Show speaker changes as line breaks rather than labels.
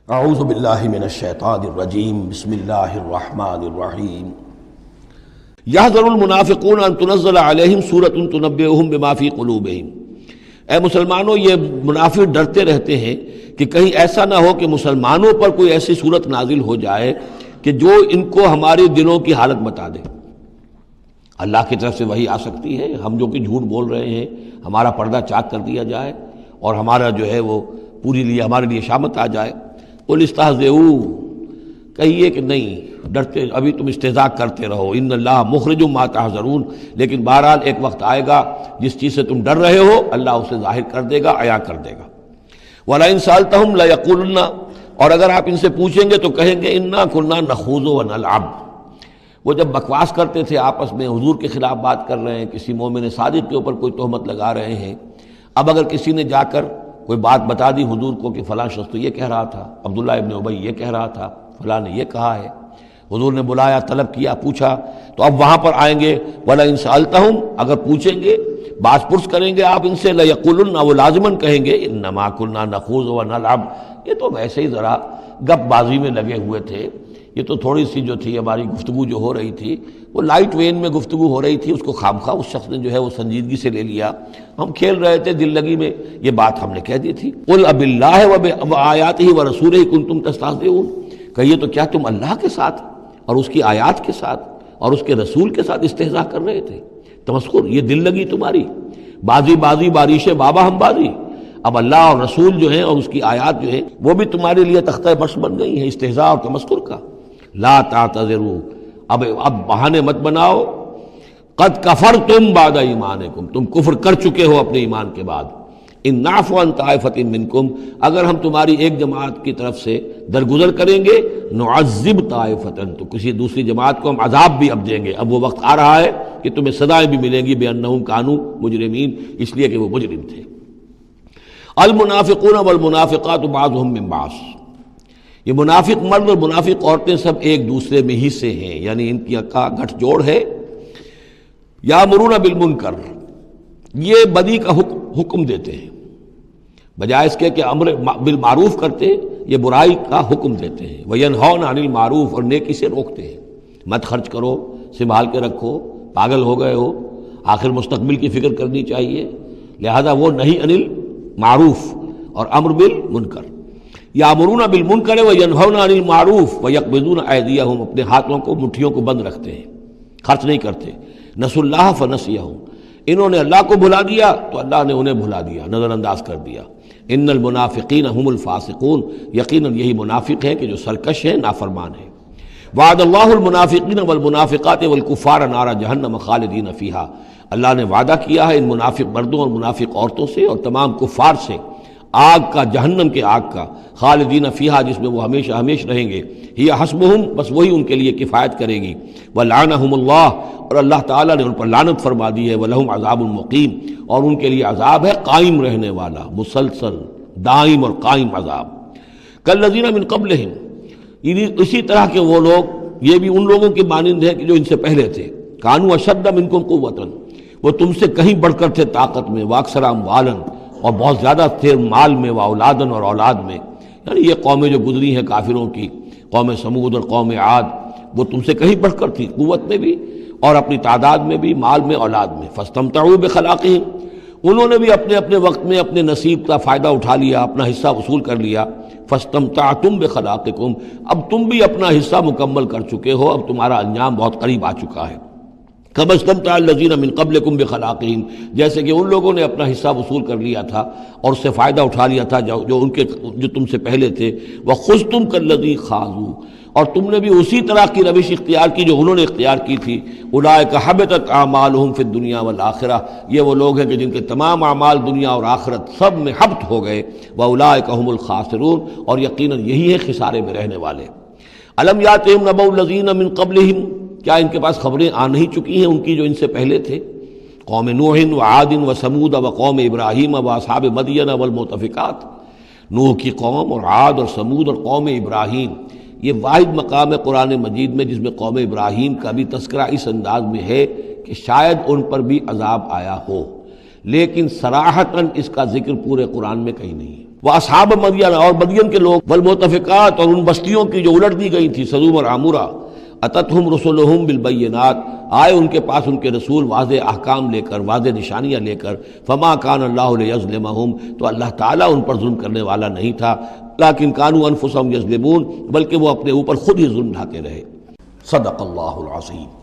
اعوذ باللہ من الشیطان الرجیم بسم اللہ الرحمن الرحیم یحذر المنافقون ان تنزل علیہم سورۃ تنبئہم بما فی قلوبہم۔ اے مسلمانوں، یہ منافق ڈرتے رہتے ہیں کہ کہیں ایسا نہ ہو کہ مسلمانوں پر کوئی ایسی صورت نازل ہو جائے کہ جو ان کو ہمارے دلوں کی حالت بتا دے۔ اللہ کی طرف سے وحی آ سکتی ہے، ہم جو کہ جھوٹ بول رہے ہیں ہمارا پردہ چاک کر دیا جائے اور ہمارا جو ہے وہ ہمارے لیے شامت آ جائے۔ قل استہزئوا، کہیے کہ نہیں، ڈرتے ابھی تم استہزاء کرتے رہو، ان اللہ مخرج ما تحذرون، لیکن بہرحال ایک وقت آئے گا جس چیز سے تم ڈر رہے ہو اللہ اسے ظاہر کر دے گا، عیاں کر دے گا۔ وَلَئِن سَأَلْتَهُمْ لَيَقُولُنَّ، اور اگر آپ ان سے پوچھیں گے تو کہیں گے اِنَّا كُنَّا نَخُوضُ وَنَلْعَبُ۔ وہ جب بکواس کرتے تھے آپس میں، حضور کے خلاف بات کر رہے ہیں، کسی مومن صادق کے اوپر کوئی تہمت لگا رہے ہیں، اب اگر کسی نے جا کر کوئی بات بتا دی حضور کو کہ فلاں شخص تو یہ کہہ رہا تھا، عبداللہ ابن ابی یہ کہہ رہا تھا، فلاں نے یہ کہا ہے، حضور نے بلایا، طلب کیا، پوچھا، تو اب وہاں پر آئیں گے وَلَئِن سَأَلْتَهُمْ، اگر پوچھیں گے، باز پرس کریں گے آپ ان سے، لَيَقُولُنَّ، وہ لازماً کہیں گے اِنَّمَا كُنَّا نَخُوضُ وَنَلْعَبُ، یہ تو ویسے ہی ذرا گپ بازی میں لگے ہوئے تھے، یہ تو تھوڑی سی جو تھی ہماری گفتگو جو ہو رہی تھی وہ لائٹ وین میں گفتگو ہو رہی تھی، اس کو خامخواہ اس شخص نے جو ہے وہ سنجیدگی سے لے لیا، ہم کھیل رہے تھے دل لگی میں، یہ بات ہم نے کہہ دی تھی۔ قُلْ أَبِاللَّهِ وَآيَاتِهِ وَرَسُولِهِ كُنتُمْ تَسْتَهْزِئُونَ، کہیے تو کیا تم اللہ کے ساتھ اور اس کی آیات کے ساتھ اور اس کے رسول کے ساتھ استہزاء کر رہے تھے؟ تمسخر، یہ دل لگی تمہاری، بازی بازی بارش بابا ہم بازی، اب اللہ اور رسول جو ہیں اور اس کی آیات جو ہیں وہ بھی تمہارے لیے تختہ برس بن گئی ہیں استہزاء اور تمسخر کا۔ لا تعتذروا، اب بہانے مت بناؤ، قد کفرتم بعد ایمانکم، تم کفر کر چکے ہو اپنے ایمان کے بعد۔ ان نعفو عن طائفۃ منکم، اگر ہم تمہاری ایک جماعت کی طرف سے درگزر کریں گے، نعذب طائفۃ، تو کسی دوسری جماعت کو ہم عذاب بھی اب دیں گے، اب وہ وقت آ رہا ہے کہ تمہیں سزائیں بھی ملیں گی، بانہم کانوا مجرمین، اس لیے کہ وہ مجرم تھے۔ المنافقون والمنافقات بعضهم من بعض، یہ منافق مرد اور منافق عورتیں سب ایک دوسرے میں ہی سے ہیں، یعنی ان کی کا گٹھ جوڑ ہے۔ یامرون بالمنکر، یہ بدی کا حکم دیتے ہیں، بجائے اس کے کہ امر بالمعروف کرتے یہ برائی کا حکم دیتے ہیں۔ وینہون عن المعروف، اور نیکی سے روکتے ہیں، مت خرچ کرو، سنبھال کے رکھو، پاگل ہو گئے ہو، آخر مستقبل کی فکر کرنی چاہیے، لہذا وہ نہیں عن المعروف اور امر بالمنکر۔ یامرون بالمنکر وینہون عن المعروف ویقبضون ایدیہم، اپنے ہاتھوں کو مٹھیوں کو بند رکھتے ہیں، خرچ نہیں کرتے۔ نسوا اللہ فنسیہم، انہوں نے اللہ کو بھلا دیا تو اللہ نے انہیں بھلا دیا، نظر انداز کر دیا۔ ان المنافقین هم الفاسقون، یقیناً یہی منافق ہے کہ جو سرکش ہیں، نافرمان ہیں۔ وعد اللہ المنافقین والمنافقات والکفار نار جہنم خالدین فیہا، اللہ نے وعدہ کیا ہے ان منافق مردوں اور منافق عورتوں سے اور تمام کفار سے آگ کا، جہنم کے آگ کا، خالدین فیہا، جس میں وہ ہمیشہ ہمیشہ رہیں گے، ہی حسبہم، بس وہی ان کے لیے کفایت کرے گی، ولعنہم اللہ، اور اللہ تعالیٰ نے ان پر لعنت فرما دی ہے، ولہم عذاب مقیم، اور ان کے لیے عذاب ہے قائم رہنے والا، مسلسل دائم اور قائم عذاب۔ کالذین من قبلہم، اسی طرح کے وہ لوگ، یہ بھی ان لوگوں کی مانند ہے کہ جو ان سے پہلے تھے، کانوا اشد منکم قوۃ، وہ تم سے کہیں بڑھ کر تھے طاقت میں، واکثر اموالا، اور بہت زیادہ تھے مال میں، واولادن، اور اولاد میں، یعنی یہ قومیں جو گزری ہیں کافروں کی، قوم سمود اور قوم عاد، وہ تم سے کہیں بڑھ کر تھی، قوت میں بھی اور اپنی تعداد میں بھی، مال میں، اولاد میں۔ فاستمتعوا بخلاقہم، انہوں نے بھی اپنے اپنے وقت میں اپنے نصیب کا فائدہ اٹھا لیا، اپنا حصہ وصول کر لیا۔ فاستمتعتم بخلاقکم، اب تم بھی اپنا حصہ مکمل کر چکے ہو، اب تمہارا انجام بہت قریب آ چکا ہے۔ کما استمتع الذین من قبلکم بخلاقہم، جیسے کہ ان لوگوں نے اپنا حصہ وصول کر لیا تھا اور اس سے فائدہ اٹھا لیا تھا جو تم سے پہلے تھے۔ وخذتم کالذی خاضوا، اور تم نے بھی اسی طرح کی روش اختیار کی جو انہوں نے اختیار کی تھی۔ اولئک حبطت اعمالہم فی الدنیا والآخرہ، یہ وہ لوگ ہیں کہ جن کے تمام اعمال دنیا اور آخرت سب میں حبط ہو گئے۔ واولئک هم الخاسرون، اور یقیناً یہی ہے خسارے میں رہنے والے۔ الم یاتہم نبأ الذین من قبلہم، کیا ان کے پاس خبریں آ نہیں چکی ہیں ان کی جو ان سے پہلے تھے؟ قوم نوح وعاد وثمود وقوم ابراہیم واصحاب مدین والمؤتفکات، نوح کی قوم اور عاد اور سمود اور قوم ابراہیم، یہ واحد مقام ہے قرآن مجید میں جس میں قوم ابراہیم کا بھی تذکرہ اس انداز میں ہے کہ شاید ان پر بھی عذاب آیا ہو، لیکن صراحتاً اس کا ذکر پورے قرآن میں کہیں نہیں ہے۔ وہ اصحاب مدین اور مدین کے لوگ، والمؤتفقات اور ان بستیوں کی جو الٹ دی گئی تھی سدوم اور عامورہ، اتتہم رسلہم بالبینات، آئے ان کے پاس ان کے رسول واضح احکام لے کر، واضح نشانیاں لے کر، فما کان اللہ لیظلمہم، تو اللہ تعالیٰ ان پر ظلم کرنے والا نہیں تھا، لیکن کانوا انفسہم یظلمون، بلکہ وہ اپنے اوپر خود ہی ظلم ڈھاتے رہے۔ صدق اللہ العظیم۔